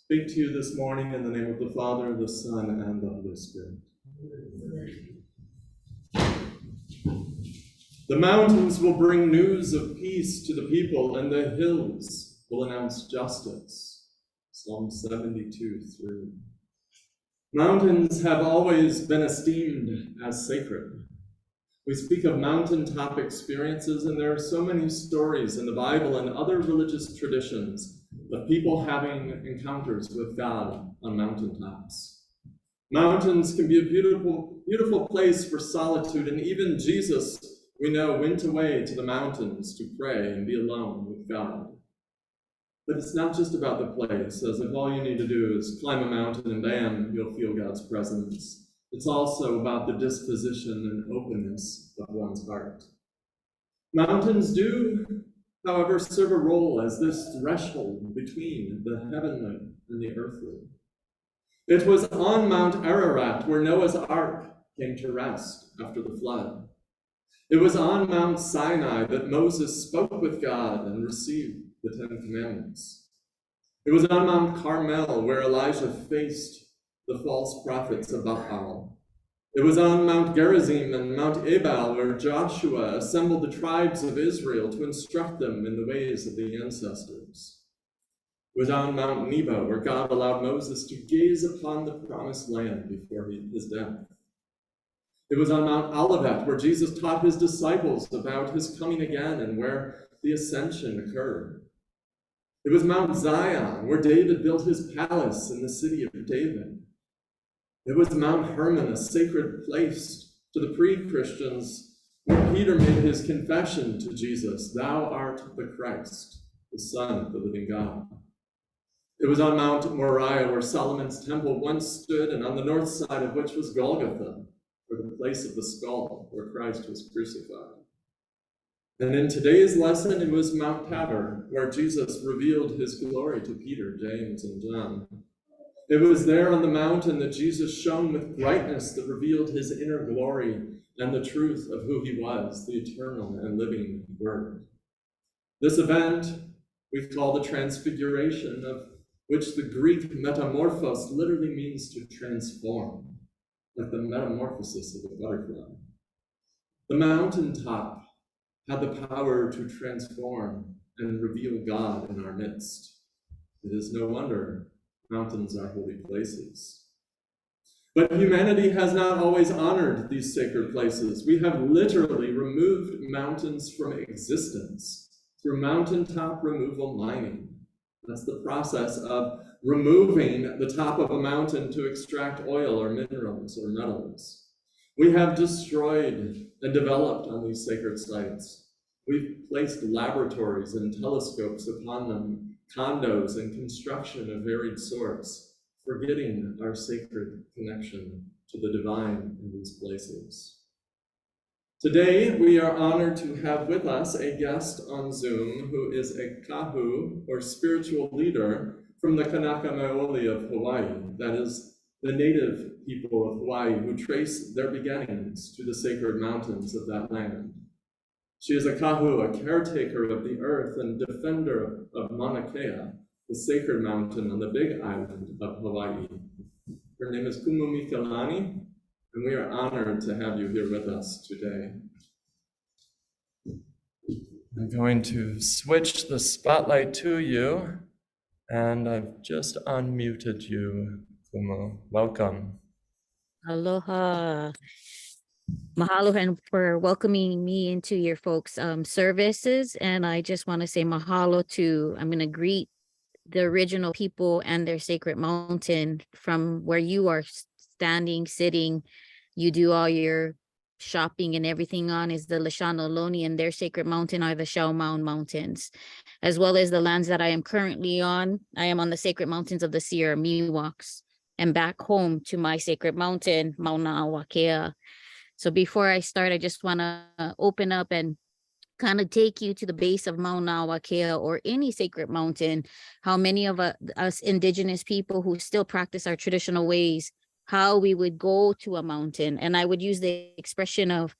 speak to you this morning in the name of the Father, the Son, and the Holy Spirit. The mountains will bring news of peace to the people, and the hills will announce justice. Psalm 72:3. Mountains have always been esteemed as sacred. We speak of mountaintop experiences, and there are so many stories in the Bible and other religious traditions of people having encounters with God on mountaintops. Mountains can be a beautiful, beautiful place for solitude, and even Jesus, we know, went away to the mountains to pray and be alone with God. But it's not just about the place, as if all you need to do is climb a mountain and bam, you'll feel God's presence. It's also about the disposition and openness of one's heart. Mountains do, however, serve a role as this threshold between the heavenly and the earthly. It was on Mount Ararat where Noah's Ark came to rest after the flood. It was on Mount Sinai that Moses spoke with God and received the Ten Commandments. It was on Mount Carmel where Elijah faced the false prophets of Baal. It was on Mount Gerizim and Mount Ebal where Joshua assembled the tribes of Israel to instruct them in the ways of the ancestors. It was on Mount Nebo where God allowed Moses to gaze upon the promised land before his death. It was on Mount Olivet where Jesus taught his disciples about his coming again and where the ascension occurred. It was Mount Zion where David built his palace in the city of David. It was Mount Hermon, a sacred place to the pre-Christians, where Peter made his confession to Jesus, "Thou art the Christ, the Son of the living God." It was on Mount Moriah where Solomon's temple once stood, and on the north side of which was Golgotha, or the place of the skull where Christ was crucified. And in today's lesson, it was Mount Tabor, where Jesus revealed his glory to Peter, James, and John. It was there on the mountain that Jesus shone with brightness that revealed his inner glory and the truth of who he was, the eternal and living Word. This event we call the Transfiguration, of which the Greek metamorphos literally means to transform, like the metamorphosis of a butterfly. The mountaintop had the power to transform and reveal God in our midst. It is no wonder mountains are holy places. But humanity has not always honored these sacred places. We have literally removed mountains from existence through mountaintop removal mining. That's the process of removing the top of a mountain to extract oil or minerals or metals. We have destroyed and developed on these sacred sites. We've placed laboratories and telescopes upon them, condos and construction of varied sorts, forgetting our sacred connection to the divine in these places. Today, we are honored to have with us a guest on Zoom who is a kahu, or spiritual leader, from the Kanaka Maoli of Hawaii, that is, the native people of Hawaii who trace their beginnings to the sacred mountains of that land. She is a kahu, a caretaker of the earth and defender of Mauna Kea, the sacred mountain on the Big Island of Hawaii. Her name is Kumu Mikilani, and we are honored to have you here with us today. I'm going to switch the spotlight to you, and I've just unmuted you, Kumu. Welcome. Aloha. Mahalo and for welcoming me into your folks' services. And I just want to say mahalo to, I'm going to greet the original people and their sacred mountain from where you are standing, sitting. You do all your shopping and everything on is the Lashana Loni, and their sacred mountain are the Shaumaun Mountains, as well as the lands that I am currently on. I am on the sacred mountains of the Sierra Miwoks, and back home to my sacred mountain, Mauna Wakea. So before I start, I just want to open up and kind of take you to the base of Mauna Wakea or any sacred mountain, how many of us indigenous people who still practice our traditional ways, how we would go to a mountain. And I would use the expression of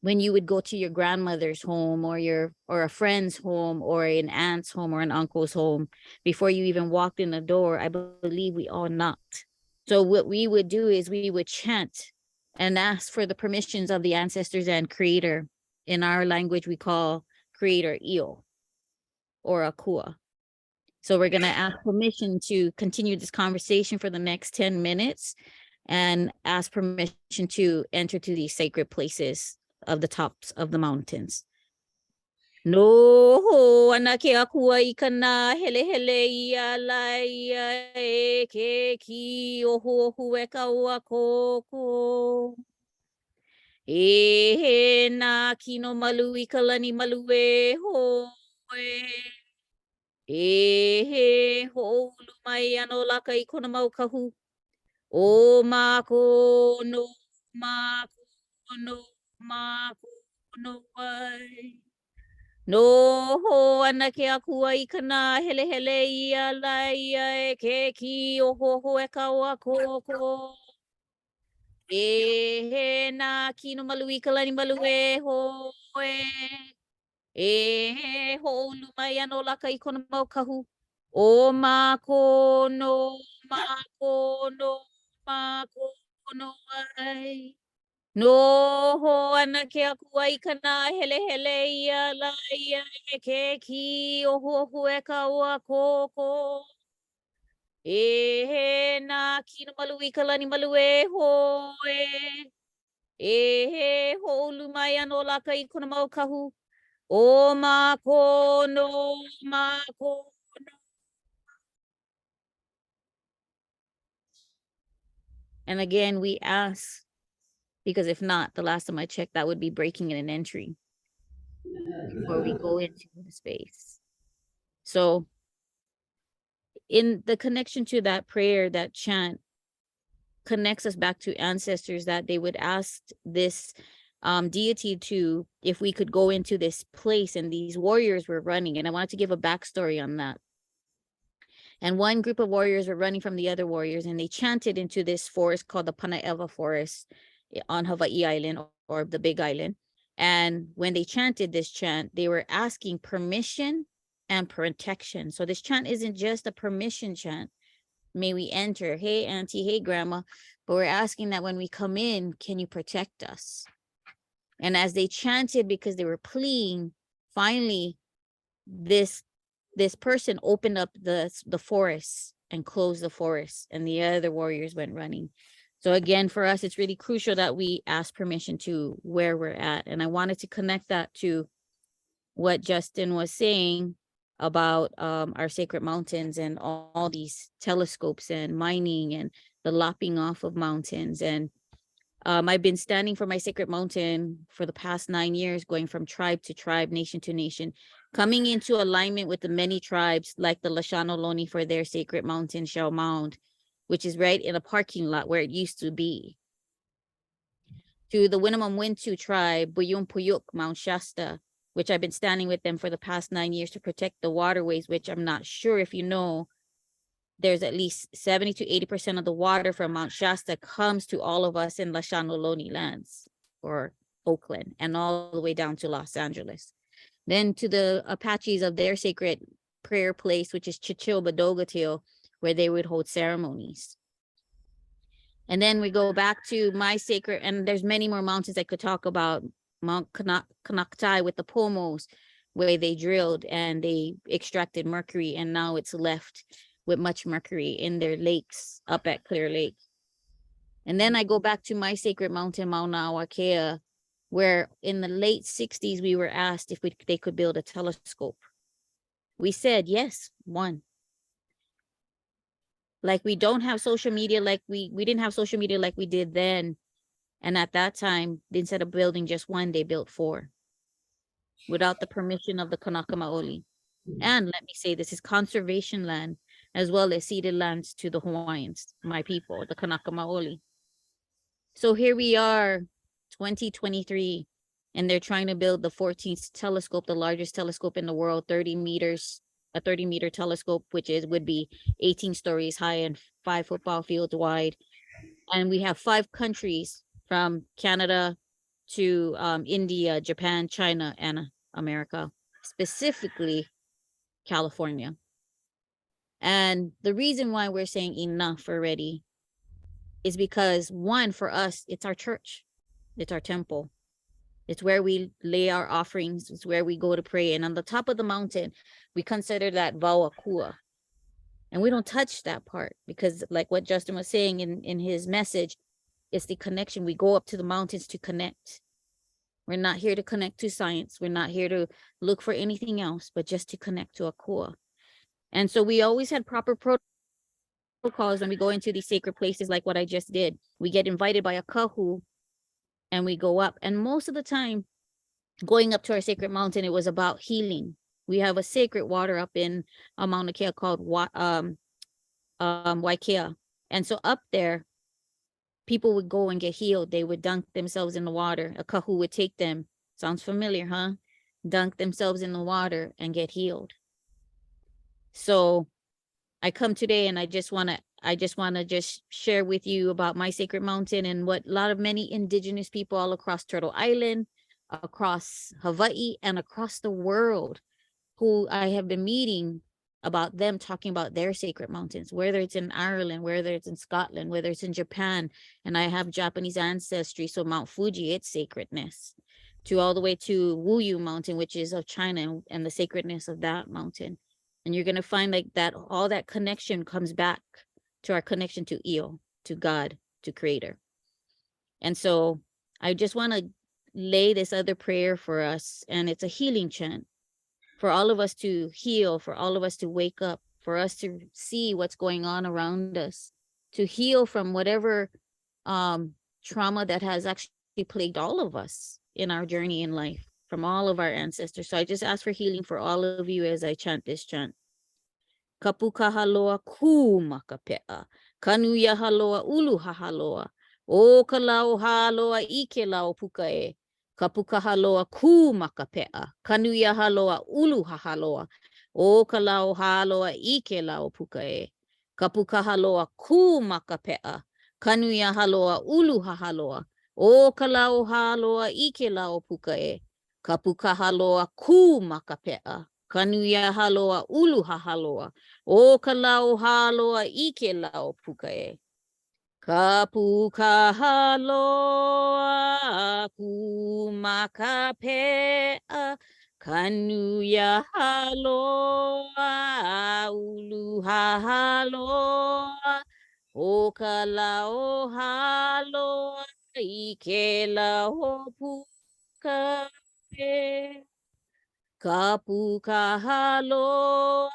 when you would go to your grandmother's home or a friend's home or an aunt's home or an uncle's home, before you even walked in the door, I believe we all knocked. So what we would do is we would chant and ask for the permissions of the ancestors and creator. In our language, we call creator Io or Akua. So we're going to ask permission to continue this conversation for the next 10 minutes and ask permission to enter to these sacred places of the tops of the mountains. No ho anake akua ikana hele hele ia lai e ke ki ohu ohu e kaua koko. E he na kino malu ikalani malu e ho e. E he ho lumai ano laka i kona mau kahu. O mako no mako no mako no ai. No ho ana ke akua i kana hele hele ia lai e ke ki o ho ho e kaua koko. E he na kino malu i kalani malu e ho e. E he ho lumai ano laka i kona mau kahu. O mako no mako no mako no ai. No ho ana ke akua i kana hele hele ia lai e ke ki o hu e kaua koko. E he na kino malu i kalani malu e ho e. E he ho lumai ano laka i kona mau kahu. O mako no mako no. And again, we ask, because if not, the last time I checked, that would be breaking in an entry before we go into the space. So in the connection to that prayer, that chant connects us back to ancestors, that they would ask this deity to, if we could go into this place, and these warriors were running. And I wanted to give a backstory on that. And one group of warriors were running from the other warriors, and they chanted into this forest called the Panaeva Forest on Hawaii Island, or the Big Island. And when they chanted this chant, they were asking permission and protection. So this chant isn't just a permission chant. May we enter, hey auntie, hey grandma, but we're asking that when we come in, can you protect us? And as they chanted, because they were pleading, finally, this person opened up the forest and closed the forest, and the other warriors went running. So again, for us, it's really crucial that we ask permission to where we're at. And I wanted to connect that to what Justin was saying about our sacred mountains and all these telescopes and mining and the lopping off of mountains. And I've been standing for my sacred mountain for the past 9 years, going from tribe to tribe, nation to nation, coming into alignment with the many tribes like the Lashano Loni for their sacred mountain, Shell Mound, which is right in a parking lot where it used to be. To the Winnemem Wintu tribe, Buyum Puyuk, Mount Shasta, which I've been standing with them for the past 9 years to protect the waterways, which I'm not sure if you know, there's at least 70 to 80% of the water from Mount Shasta comes to all of us in Lashano Loni lands, or Oakland, and all the way down to Los Angeles. Then to the Apaches of their sacred prayer place, which is Chichil Badogatil, where they would hold ceremonies. And then we go back to my sacred, and there's many more mountains I could talk about. Mount Kanaktai with the Pomos, where they drilled and they extracted mercury, and now it's left with much mercury in their lakes up at Clear Lake. And then I go back to my sacred mountain, Mauna Awakea, where in the late 60s, we were asked if they could build a telescope. We said, yes, one. Like, we don't have social media, like we didn't have social media like we did then. And at that time, instead of building just one, they built 4 without the permission of the Kanaka Maoli. And let me say, this is conservation land, as well as ceded lands to the Hawaiians, my people, the Kanaka Maoli. So here we are, 2023, and they're trying to build the 14th telescope, the largest telescope in the world, 30 meters, a 30-meter telescope, which would be 18 stories high and 5 football fields wide. And we have 5 countries from Canada to India, Japan, China, and America, specifically California. And the reason why we're saying enough already is because, one, for us, it's our church, it's our temple. It's where we lay our offerings. It's where we go to pray. And on the top of the mountain, we consider that Vauakua. And we don't touch that part because, like what Justin was saying in his message, it's the connection. We go up to the mountains to connect. We're not here to connect to science. We're not here to look for anything else, but just to connect to Akua. And so we always had proper protocols when we go into these sacred places, like what I just did. We get invited by a kahu and we go up. And most of the time, going up to our sacred mountain, it was about healing. We have a sacred water up in Mauna Kea called Waikea. And so up there, people would go and get healed. They would dunk themselves in the water. A kahu would take them. Sounds familiar, huh? Dunk themselves in the water and get healed. So I come today and I just want to just share with you about my sacred mountain and what many indigenous people all across Turtle Island, across Hawaii, and across the world who I have been meeting, about them talking about their sacred mountains, whether it's in Ireland, whether it's in Scotland, whether it's in Japan. And I have Japanese ancestry, so Mount Fuji, its sacredness, to all the way to Wuyu Mountain, which is of China, and the sacredness of that mountain. And you're going to find like that all that connection comes back to our connection to Io, to God, to Creator. And so I just want to lay this other prayer for us, and it's a healing chant for all of us to heal, for all of us to wake up, for us to see what's going on around us, to heal from whatever trauma that has actually plagued all of us in our journey in life, from all of our ancestors. So I just ask for healing for all of you as I chant this chant. Kapuka haloa ku makapea, kanuya haloa ulu hahaloa, o kalao haloa ike lao pukae. Kapuka haloa ku makapea, kanuya haloa ulu hahaloa, o kalao haloa ike lao pukae. Kapuka haloa ku makapea, kanuya haloa ulu hahaloa, o kalao haloa ike lao pukae. Kapuka haloa ku makapea, kanuya haloa ulu hahaloa, o kalao haloa ike lao pukae. Kapuka haloa ku makapea, kanuya haloa ulu hahaloa, o kalao haloa ike lao pukae. Kapuka haloa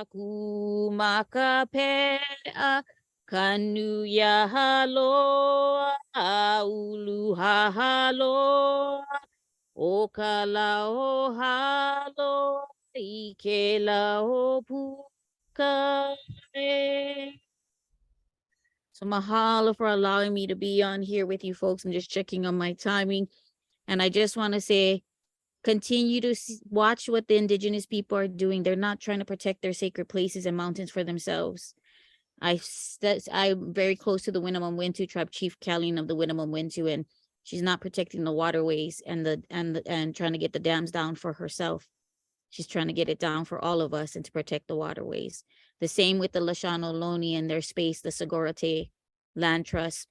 ku makapea, kanuya haloa ulu hahaloa, o kalao haloa ike lao pukae. So mahalo for allowing me to be on here with you folks. I'm just checking on my timing. And I just want to say, continue to watch what the indigenous people are doing. They're not trying to protect their sacred places and mountains for themselves. I'm very close to the Winnemem Wintu tribe, Chief Kaleen of the Winnemem Wintu, and she's not protecting the waterways and trying to get the dams down for herself. She's trying to get it down for all of us and to protect the waterways. The same with the Lashana Ohlone and their space, the Sagorate Land Trust.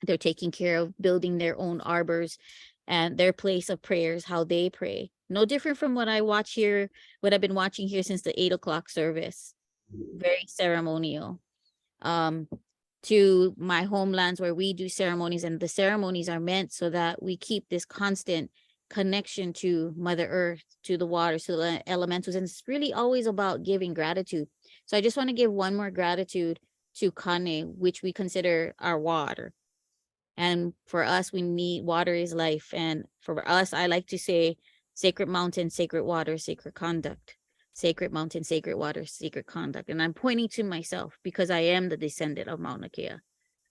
They're taking care of building their own arbors and their place of prayers, how they pray. No different from what I watch here, what I've been watching here since the 8 o'clock service. Very ceremonial. To my homelands where we do ceremonies, and the ceremonies are meant so that we keep this constant connection to Mother Earth, to the waters, to the elementals. And it's really always about giving gratitude. So I just want to give one more gratitude to Kane, which we consider our water. And for us, we need water is life. And for us, I like to say sacred mountain, sacred water, sacred conduct. Sacred mountain, sacred water, sacred conduct. And I'm pointing to myself because I am the descendant of Mauna Kea.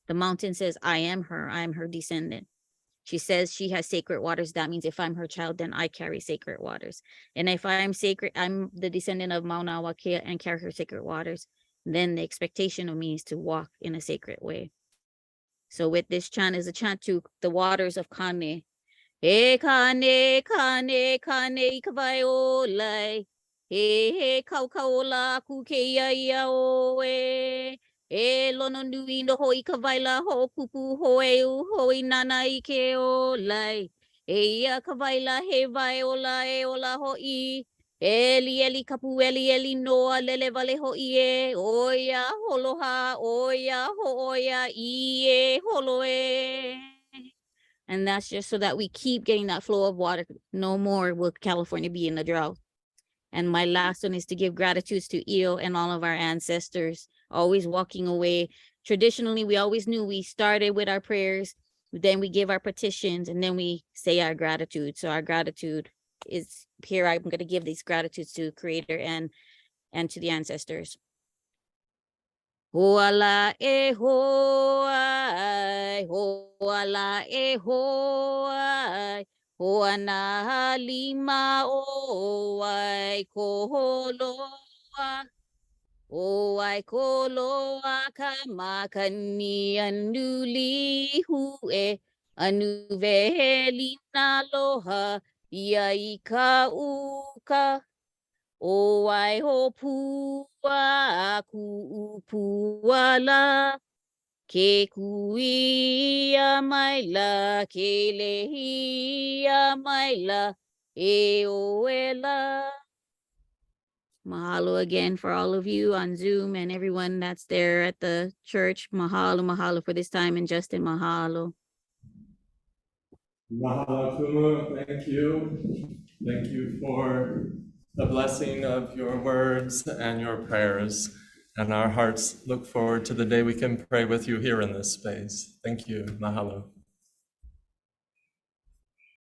The mountain says, I am her descendant. She says she has sacred waters. That means if I'm her child, then I carry sacred waters. And if I'm sacred, I'm the descendant of Mauna Kea and carry her sacred waters, then the expectation of me is to walk in a sacred way. So with this chant is a chant to the waters of Kane, E kane i ka vai o lai. He kau la ku ke ia o e. E lono nui no hoi ka vai la ho pupu hoe u hoi nana i ke o lai. E ia ka vai la he vai o la e o la ho i. Eli kapu eli noa lele vale ho i e. Oia holoha oia ho oia i e holo e. And that's just so that we keep getting that flow of water. No more will California be in a drought. And my last one is to give gratitudes to Io and all of our ancestors, always walking away. Traditionally, we always knew we started with our prayers, then we give our petitions, and then we say our gratitude. So our gratitude is here. I'm going to give these gratitudes to Creator and to the ancestors. Hoala e hoai, hoala e hoai, hoana lima oai koholoa, oai koloa ka makani anu lihu anu veheli na loha, ia i ka uka. O ai ho pua aku puala ke kuia maila ke lehia maila e oela. Mahalo again for all of you on Zoom and everyone that's there at the church. Mahalo for this time, and Justin, mahalo. Mahalo Kumu, thank you. Thank you for the blessing of your words and your prayers. And our hearts look forward to the day we can pray with you here in this space. Thank you. Mahalo.